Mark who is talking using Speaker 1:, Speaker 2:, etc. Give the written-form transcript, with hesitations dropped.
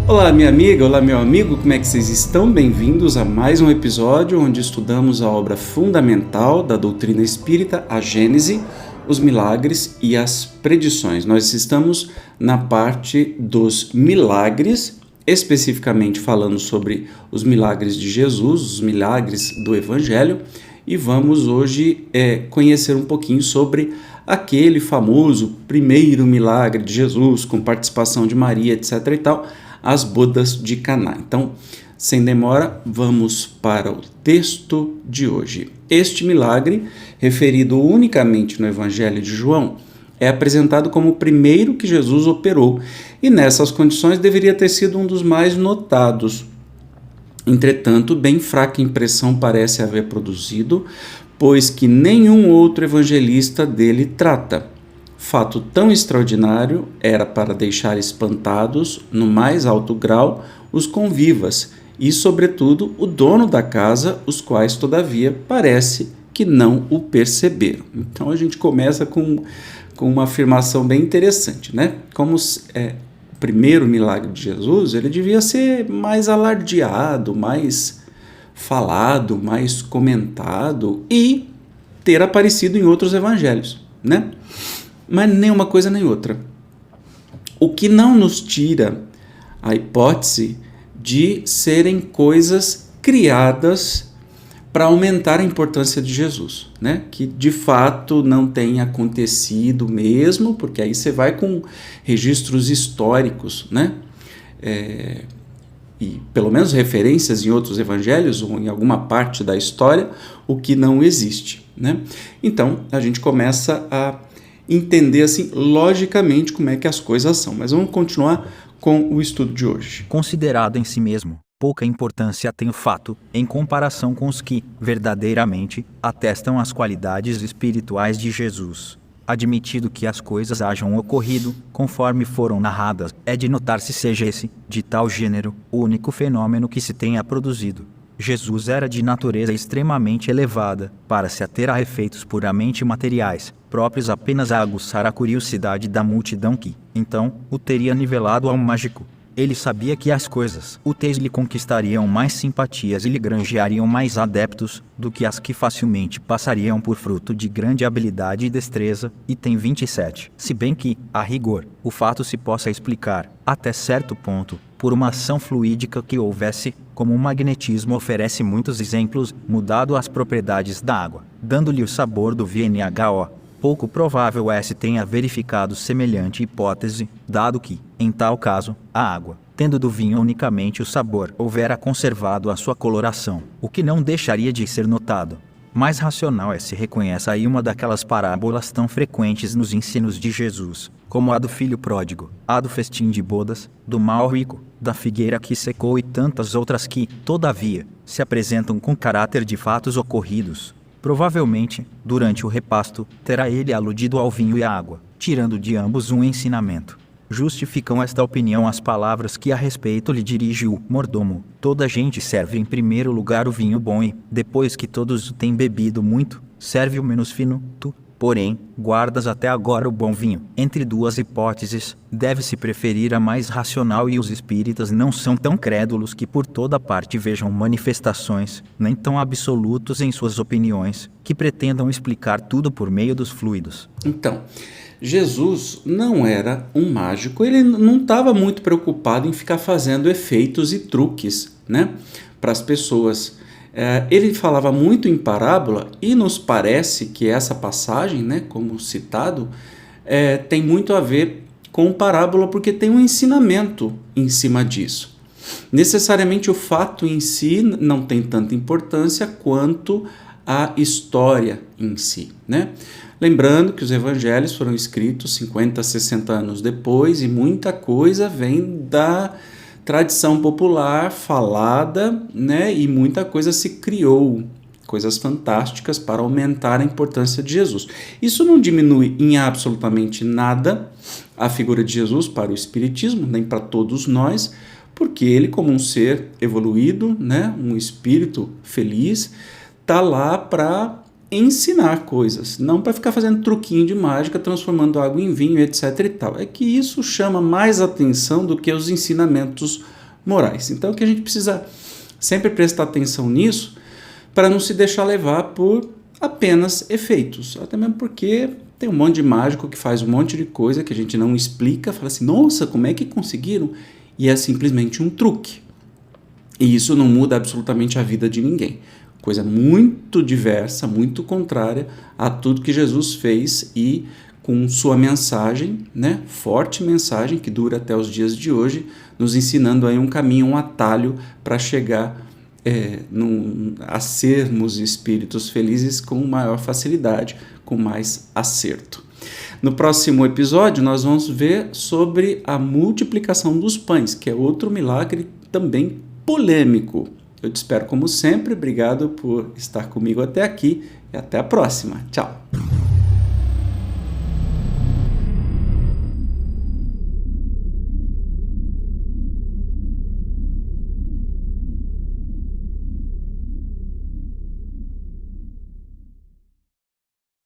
Speaker 1: Olá, minha amiga, olá, meu amigo, como é que vocês estão? Bem-vindos a mais um episódio onde estudamos a obra fundamental da doutrina espírita, a Gênese, os milagres e as predições. Nós estamos na parte dos milagres, especificamente falando sobre os milagres de Jesus, os milagres do Evangelho, e vamos hoje conhecer um pouquinho sobre aquele famoso primeiro milagre de Jesus, com participação de Maria, etc. e tal, as bodas de Caná. Então, sem demora, vamos para o texto de hoje. Este milagre, referido unicamente no Evangelho de João, é apresentado como o primeiro que Jesus operou e nessas condições deveria ter sido um dos mais notados. Entretanto, bem fraca impressão parece haver produzido, pois que nenhum outro evangelista dele trata. Fato tão extraordinário era para deixar espantados, no mais alto grau, os convivas e, sobretudo, o dono da casa, os quais, todavia, parece que não o perceberam. Então a gente começa com uma afirmação bem interessante, né? Como o primeiro milagre de Jesus, ele devia ser mais alardeado, mais falado, mais comentado e ter aparecido em outros evangelhos, né? Mas nem uma coisa nem outra. O que não nos tira a hipótese de serem coisas criadas para aumentar a importância de Jesus, né? Que de fato não tenha acontecido mesmo, porque aí você vai com registros históricos, né? E pelo menos referências em outros evangelhos ou em alguma parte da história, o que não existe, né? Então a gente começa a entender assim logicamente como é que as coisas são, mas vamos continuar com o estudo de hoje.
Speaker 2: Considerado em si mesmo, pouca importância tem o fato, em comparação com os que, verdadeiramente, atestam as qualidades espirituais de Jesus. Admitido que as coisas hajam ocorrido, conforme foram narradas, é de notar se seja esse, de tal gênero, o único fenômeno que se tenha produzido. Jesus era de natureza extremamente elevada, para se ater a efeitos puramente materiais, próprios apenas a aguçar a curiosidade da multidão que, então, o teria nivelado ao mágico. Ele sabia que as coisas úteis lhe conquistariam mais simpatias e lhe granjeariam mais adeptos do que as que facilmente passariam por fruto de grande habilidade e destreza, item 27. Se bem que, a rigor, o fato se possa explicar, até certo ponto, por uma ação fluídica que houvesse, como o magnetismo oferece muitos exemplos, mudado as propriedades da água, dando-lhe o sabor do VNHO. Pouco provável se tenha verificado semelhante hipótese, dado que, em tal caso, a água, tendo do vinho unicamente o sabor, houvera conservado a sua coloração, o que não deixaria de ser notado. Mais racional se reconhece aí uma daquelas parábolas tão frequentes nos ensinos de Jesus, como a do filho pródigo, a do festim de bodas, do mal rico, da figueira que secou e tantas outras que, todavia, se apresentam com caráter de fatos ocorridos. Provavelmente, durante o repasto, terá ele aludido ao vinho e à água, tirando de ambos um ensinamento. Justificam esta opinião as palavras que a respeito lhe dirige o mordomo. Toda gente serve em primeiro lugar o vinho bom e, depois que todos o têm bebido muito, serve o menos fino. Tu, porém, guardas até agora o bom vinho. Entre duas hipóteses, deve-se preferir a mais racional e os espíritas não são tão crédulos que por toda parte vejam manifestações, nem tão absolutos em suas opiniões, que pretendam explicar tudo por meio dos fluidos.
Speaker 1: Então, Jesus não era um mágico, ele não estava muito preocupado em ficar fazendo efeitos e truques, né, para as pessoas. Ele falava muito em parábola e nos parece que essa passagem, né, como citado, tem muito a ver com parábola porque tem um ensinamento em cima disso. Necessariamente o fato em si não tem tanta importância quanto a história em si, né? Lembrando que os evangelhos foram escritos 50, 60 anos depois e muita coisa vem da tradição popular falada, né? E muita coisa se criou, coisas fantásticas para aumentar a importância de Jesus. Isso não diminui em absolutamente nada a figura de Jesus para o espiritismo, nem para todos nós, porque ele, como um ser evoluído, né? Um espírito feliz, está lá para ensinar coisas, não para ficar fazendo truquinho de mágica, transformando água em vinho, etc e tal. É que isso chama mais atenção do que os ensinamentos morais. Então, que a gente precisa sempre prestar atenção nisso para não se deixar levar por apenas efeitos. Até mesmo porque tem um monte de mágico que faz um monte de coisa que a gente não explica, fala assim, nossa, como é que conseguiram? E é simplesmente um truque. E isso não muda absolutamente a vida de ninguém. Coisa muito diversa, muito contrária a tudo que Jesus fez e com sua mensagem, né, forte mensagem que dura até os dias de hoje, nos ensinando aí um caminho, um atalho para chegar a sermos espíritos felizes com maior facilidade, com mais acerto. No próximo episódio nós vamos ver sobre a multiplicação dos pães, que é outro milagre também polêmico. Eu te espero como sempre, obrigado por estar comigo até aqui e até a próxima. Tchau!